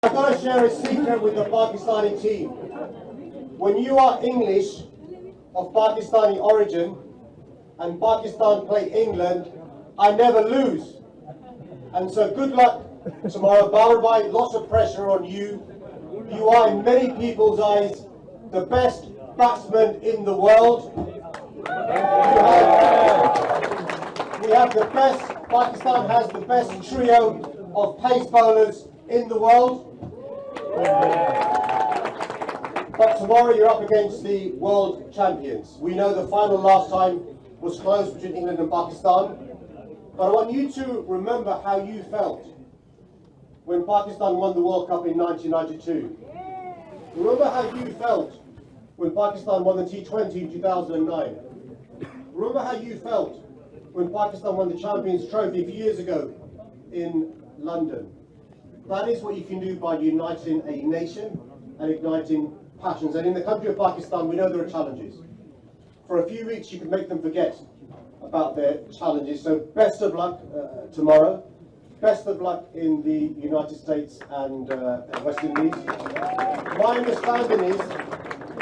I've got to share a secret with the Pakistani team. When you are English of Pakistani origin and Pakistan play England, I never lose. And so good luck tomorrow. Bharat, lots of pressure on you. You are in many people's eyes the best batsman in the world. We have the best, Pakistan has the best trio of pace bowlers in the world. But tomorrow you're up against the world champions. We know the final last time was close between England and Pakistan. But I want you to remember how you felt when Pakistan won the World Cup in 1992. Remember how you felt when Pakistan won the T20 in 2009. Remember how you felt when Pakistan won the Champions Trophy a few years ago in London. That is what you can do by uniting a nation and igniting passions. And in the country of Pakistan, we know there are challenges. For a few weeks, you can make them forget about their challenges. So best of luck tomorrow. Best of luck in the United States and West Indies. My understanding is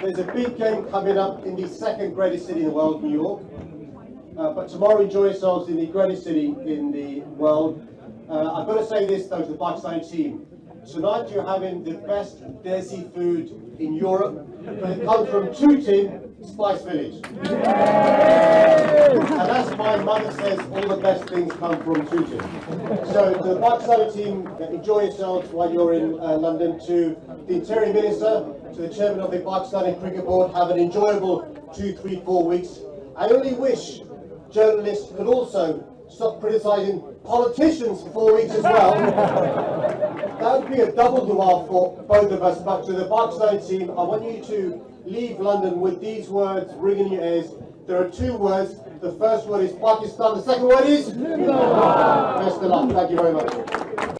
there's a big game coming up in the second greatest city in the world, New York. But tomorrow, enjoy yourselves in the greatest city in the world. I've got to say this though to the Pakistani team. Tonight you're having the best desi food in Europe, but it comes from Tooting, Spice Village. And as my mother says, all the best things come from Tooting. So to the Pakistani team, enjoy yourselves while you're in London. To the Interior Minister, to the Chairman of the Pakistani Cricket Board, have an enjoyable 2, 3, 4 weeks. I only wish journalists could also stop criticising politicians for 4 weeks as well. That would be a double dua for both of us. But to the Pakistani team, I want you to leave London with these words ringing in your ears. There are 2 words. The first word is Pakistan. The second word is? Best of luck. Thank you very much.